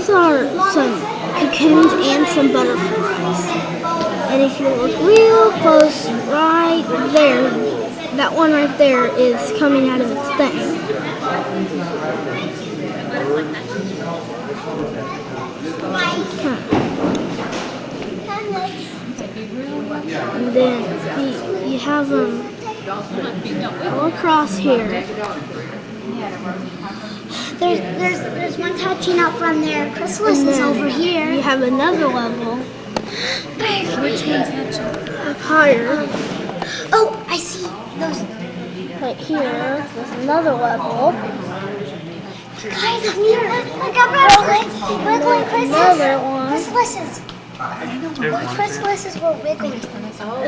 these are some cocoons and some butterflies. And if you look real close, right there, that one right there is coming out of its thing. And then you have them all across here. There's one touching out from there. Chrysalis is over here. You have another level. Which one's touching? Up higher. Oh, I see those. Right here. There's another level. Guys, up here. Look up real quick. Wiggling Another one. chrysalises. Chrysalises were wiggling. And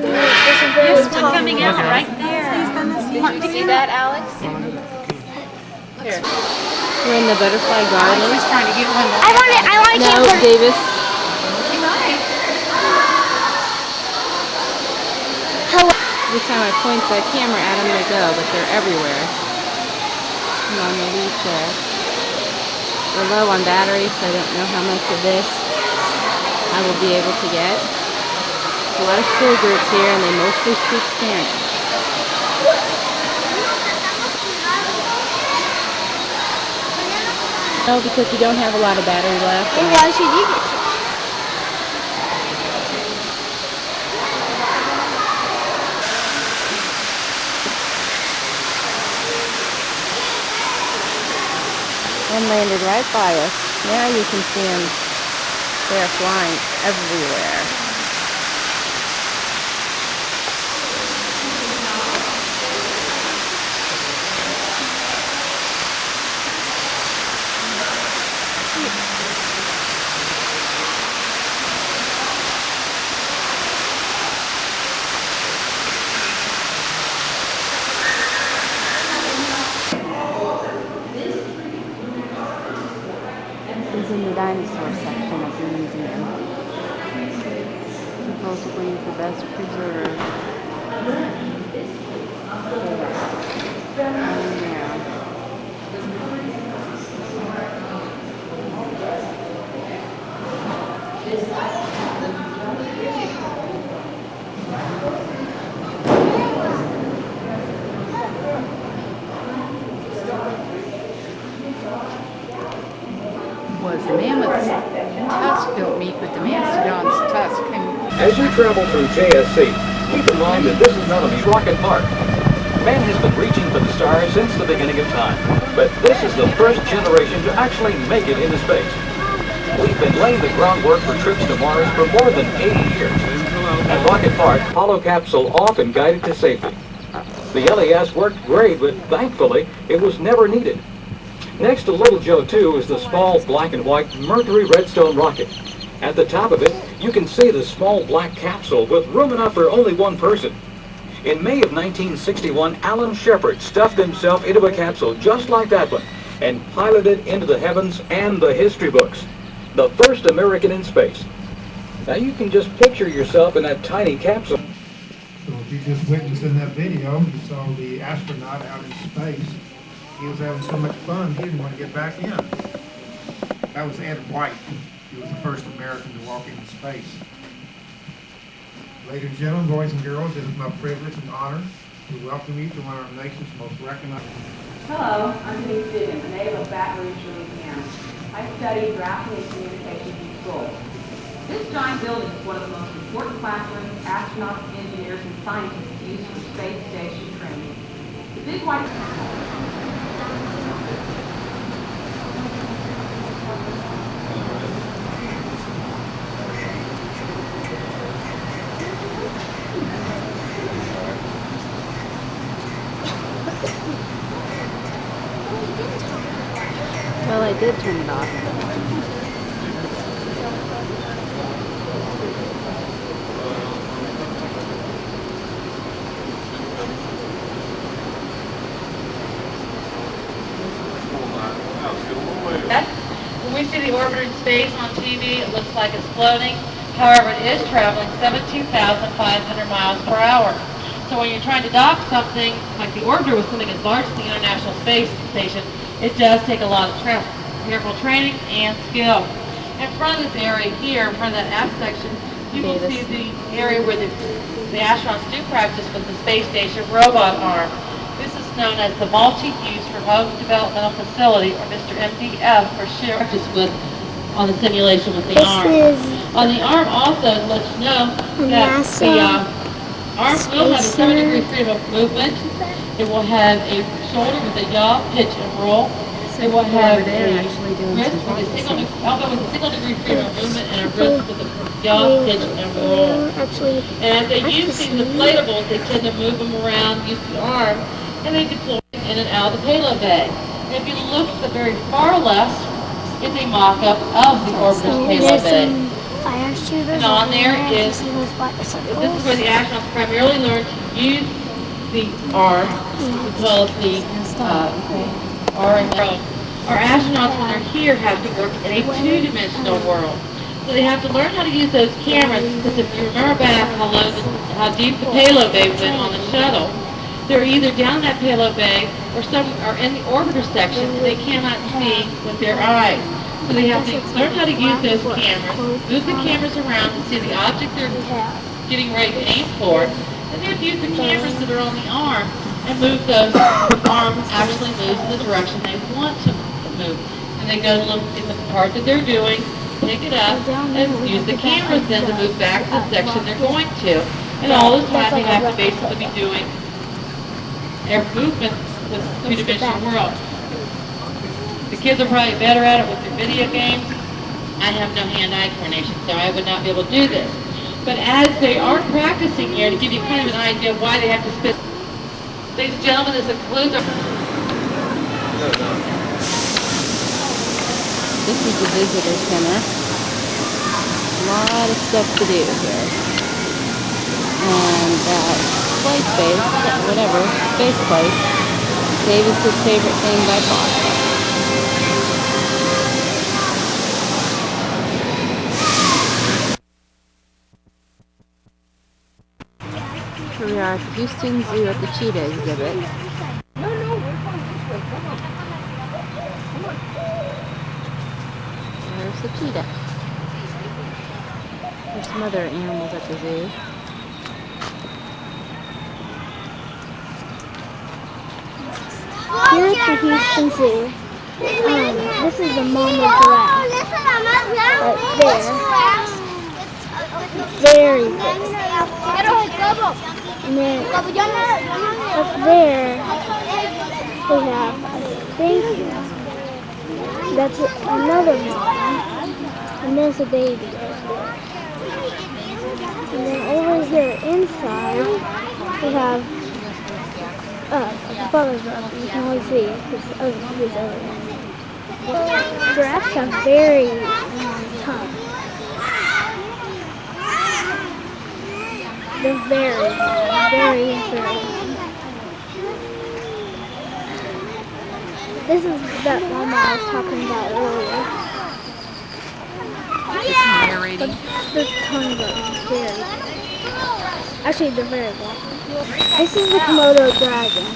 then there's a very There's one top coming out right there. Did you see that, Alex? Here. We're in the butterfly garden. He's trying to get one. I want to No, camera. Davis. He might. Every time I point the camera at them, they go, but they're everywhere. I'm on the leaf there. We're low on battery, so I don't know how much of this I will be able to get. A lot of school groups here, and they mostly speak Spanish. No, because we don't have a lot of battery left. Maybe I should use it. One landed right by us. Now you can see them. They're flying everywhere. Is in the dinosaur section of the museum. Supposedly the best preserved. Was the mammoth's tusk don't meet with the mastodon's tusk. As you travel through JSC, keep in mind that this is not a rocket park. Man has been reaching for the stars since the beginning of time, but this is the first generation to actually make it into space. We've been laying the groundwork for trips to Mars for more than 80 years. At Rocket Park, Apollo capsule often guided to safety. The LES worked great, but thankfully, it was never needed. Next to Little Joe 2 is the small black and white Mercury Redstone rocket. At the top of it, you can see the small black capsule with room enough for only one person. In May of 1961, Alan Shepard stuffed himself into a capsule just like that one and piloted into the heavens and the history books. The first American in space. Now you can just picture yourself in that tiny capsule. So if you just witnessed in that video, you saw the astronaut out in space. He was having so much fun, he didn't want to get back in. That was Ed White. He was the first American to walk into space. Ladies and gentlemen, boys and girls, it is my privilege and honor to welcome you to one of our nation's most recognized. Hello, I'm Denise Stevens, a native of Baton Rouge, Louisiana. I studied drafting and communications in school. This giant building is one of the most important classrooms astronauts, engineers, and scientists use for space station training. The big white... Well, I did turn it off. When we see the orbiter in space on TV, it looks like it's floating. However, it is traveling 17,500 miles per hour. So when you're trying to dock something, like the orbiter with something as large as the International Space Station, it does take a lot of careful training and skill. In front of this area here, in front of that aft section, you will see the area where the astronauts do practice with the space station robot arm. This is known as the Multi-Use Remote Developmental Facility, or Mr. MDF, for shared practice with on the simulation with the arm. On the arm also to let you know that the arm will have a 7-degree freedom of movement. It will have a shoulder with a yaw, pitch, and roll. It will have a wrist with a elbow with a single-degree freedom of movement, and a wrist with a yaw, pitch, and roll. And as they use these inflatables, they tend to move them around, use the arm, and they deploy in and out of the payload bay. And if you look to the very far left, is a mock-up of the orbiter's payload bay. And on there is, this is where the astronauts primarily learn to use the arm, as well as the R and O. Our astronauts, when they're here, have to work in a two-dimensional world. So they have to learn how to use those cameras, because if you remember back how deep the payload bay went on the shuttle, they're either down that payload bay or some are in the orbiter section and they cannot see with their eyes. So they have to learn how to use those cameras, move the cameras around to see the object they're getting ready to aim for, and they have to use the cameras that are on the arm and move those arms actually move in the direction they want to move. And they go to look in the part that they're doing, pick it up, and use the cameras then to move back to the section they're going to. And all this time you have to basically be doing every movement with the two-dimensional world. The kids are probably better at it with their video games. I have no hand-eye coordination, so I would not be able to do this. But as they are practicing here, to give you kind of an idea of why they have to spend. Ladies and gentlemen, this concludes our... This is the visitor center. A lot of stuff to do here. And play space, whatever, space place. Davis's favorite thing by far. Here we are at the Houston Zoo at the cheetah exhibit. There's the cheetah. There's some other animals at the zoo. Here at the Houston Zoo, this is the mama giraffe. Right there. Very big. And then up there, we have, I think, that's another mom. And there's a baby. And then over here inside, we have the butterfly. You can only see his over there. Giraffes have very long tongues. They're very long, very long. This is that one I was talking about earlier. The tongues are very, actually they're very long. This is the Komodo dragon.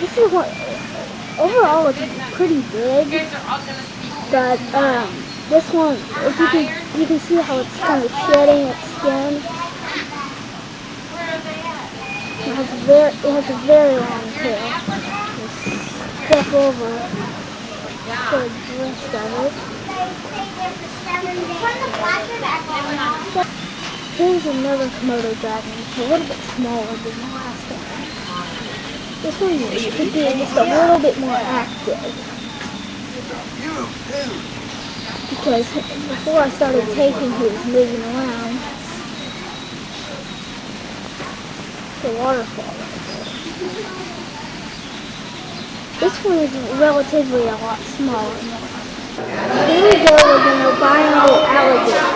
This is what, overall it's pretty big, but this one, if you can see how it's kind of shedding its skin. It has a very long tail. Just step over the rest of it. Here's another Komodo dragon. It's a little bit smaller than the last one. This one could be just a little bit more active. Because before I started taking, he was moving around the waterfall. This one is relatively a lot smaller. Here we go with an albino alligator.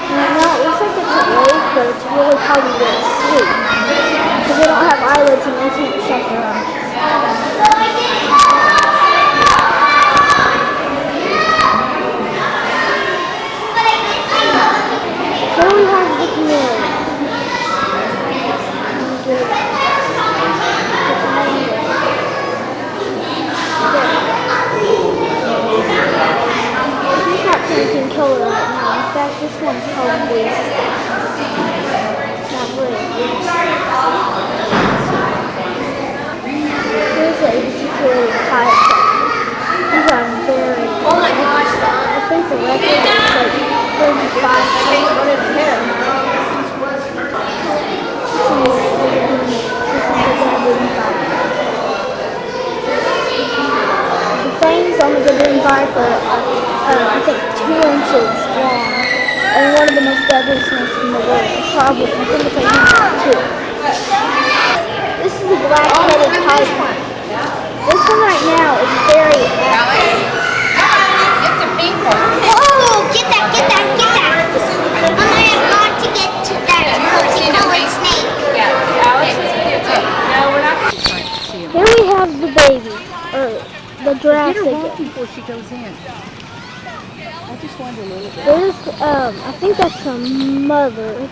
Now it looks like it's awake, but it's really probably asleep. Because they don't have eyelids and they can't shut their eyes. Here we have the chameleon. viper, I think 2 inches long, and one of the most deadly snakes in the world. Probably, I think it's like 2. This is a black-headed python. This one right now is very active. Get the pink one. Oh, get that. I have got to get to that multicolored snake. Yeah, Alex is videotaping. No, we're not going to see him. Here we have the baby, or the giraffe Get her again. walking before she goes in. I just wonder a little bit. There's, I think that's a mother.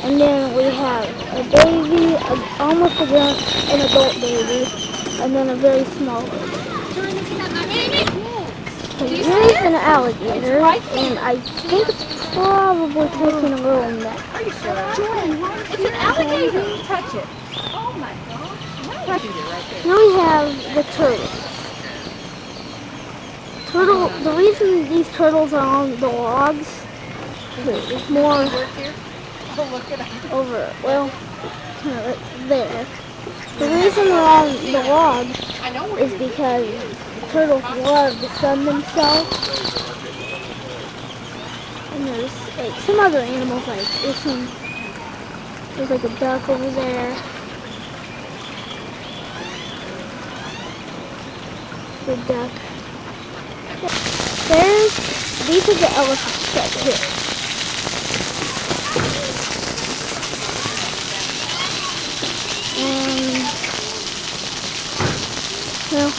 And then we have a baby, almost an adult baby, and then a very small one. Here's an alligator, and I think it's probably taking a little nap. Are you sure? It's an alligator. Touch it. Oh my gosh. Touch it right there. Now we have the turtles. The reason these turtles are on the logs is more over, well, right there. The reason they're on the logs is because turtles love to sun themselves. And there's like some other animals, like there's like a duck over there. The duck. These are the elephants right here. Well,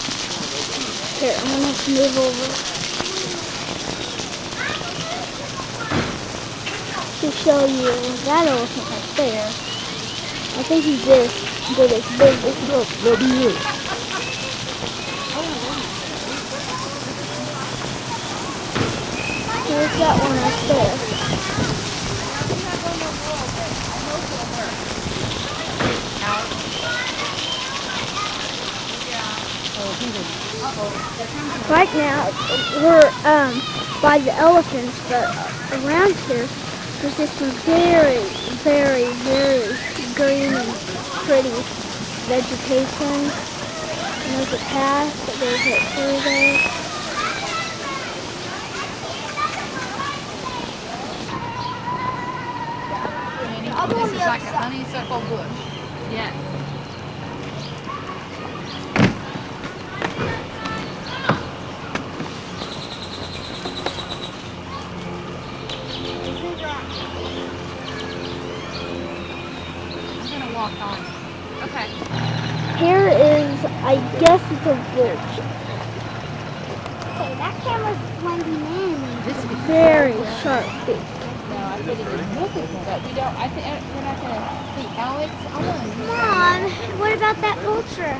here, I'm gonna have to move over to show you that elephant right there. I think he's this good as big as look. What do you? Here's that one right there. Right now, we're by the elephants, but around here, there's just some very, very, very green and pretty vegetation. And there's a path that goes right through there. This is like a honeysuckle bush. Yes. Walk on. Okay. Here is, I guess it's a vulture. Okay, that camera's blending in. This is Very sharp beak. no, I said it is looking, but we don't. I think we're not gonna see Alex. I want to. Mom, what about that vulture?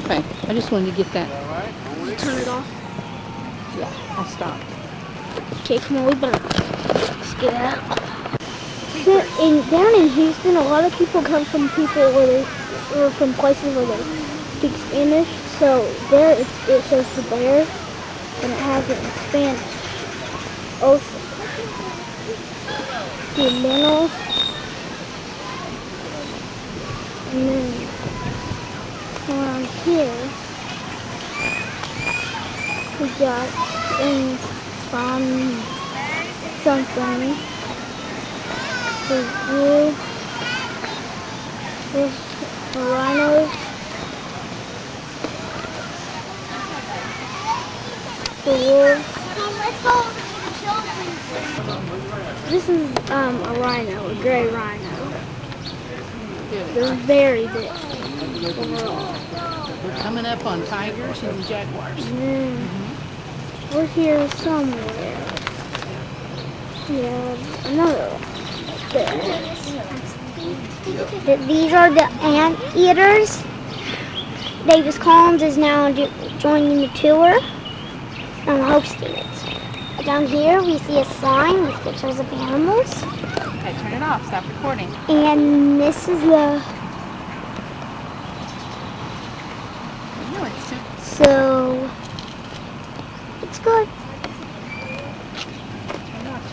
Okay, I just wanted to get that. Turn it off. Yeah, I'll stop. Okay, come on, we better just get out. Down in Houston, a lot of people come from from places where they speak Spanish. So there it says the bear, and it has it in Spanish. Also, the minerals, and then around here we got things from something. There's wood, there's rhinos, the wolves. Let's go to the children's. This is a rhino, a gray rhino. They're very big overall. We're coming up on tigers and jaguars. We're here somewhere. We have another one there. These are the anteaters. Davis Collins is now joining the tour and hosting it. Down here we see a sign with pictures of animals. Okay, turn it off. Stop recording. And this is So it's good.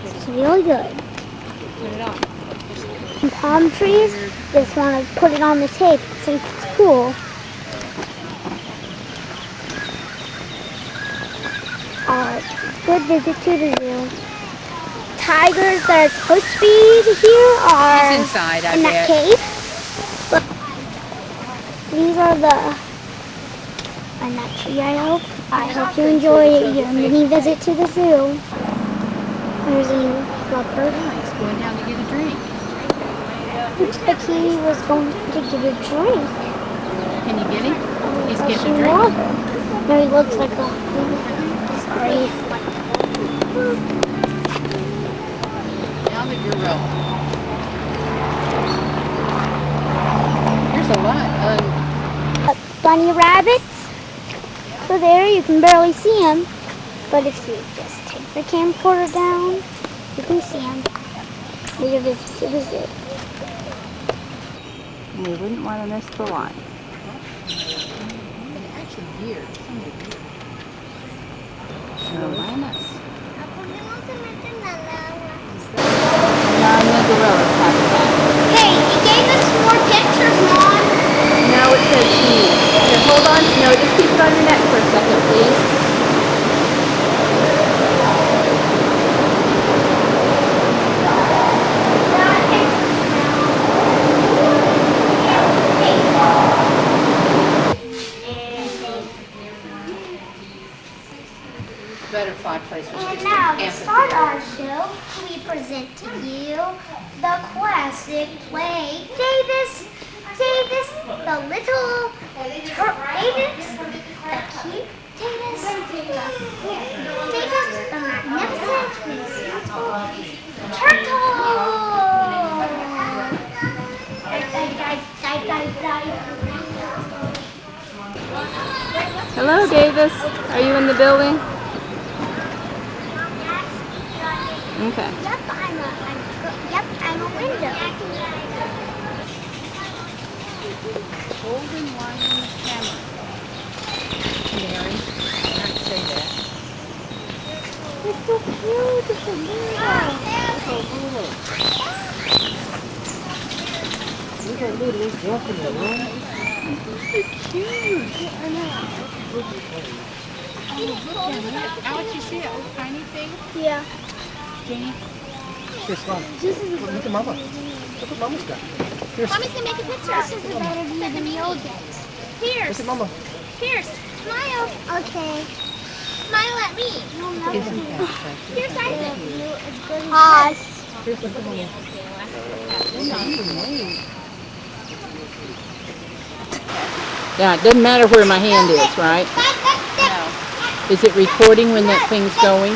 It's really good. And palm trees, just want to put it on the tape since it's cool. Good visit to the zoo. Tigers that are supposed to be here are He's inside, I in that bet. cave. But these are and that tree, I hope. I hope you enjoy your mini visit to the zoo. There's a leopard. He's going down to get a drink. Looks like he was going to get a drink. Can you get him? He's Like getting a some drink. water. No, he looks like a... Sorry. Now that you're rolling. There's a lot. Bunny rabbits. So there, you can barely see them. But if you just take the camcorder down, you can see them. They visit to the zoo. And we wouldn't want to miss the line. Actually, years. Carolinas. Now the gorillas habitat. Hey, he gave us more pictures, Mom. No, it says cheese. Here, hold on. No, just keep it on your neck for a second, please. Butterfly place was And just now, an to start amphitheater. our show, we present to you the classic play, Davis, the little Davis, the cute Davis, Davis, the magnificent turtle. Hello, Davis. Are you in the building? Okay. Yep, I'm a window. Golden lion camera. Mary, I can't say that. It's so cute. It's a window. Alex, you see that little tiny thing? Yeah. Janie? Here's Mama. Look at Mama. Look what Mama's got. Here's, Mommy's gonna make a picture. This is a better view than the old days. Pierce. look at Mama. Pierce, smile. Okay. Smile at me. No, no. Pierce, Isaac. Pause. Here's, look at Mama. Yeah, it doesn't matter where my hand is, right? No. Is it recording when that thing's going?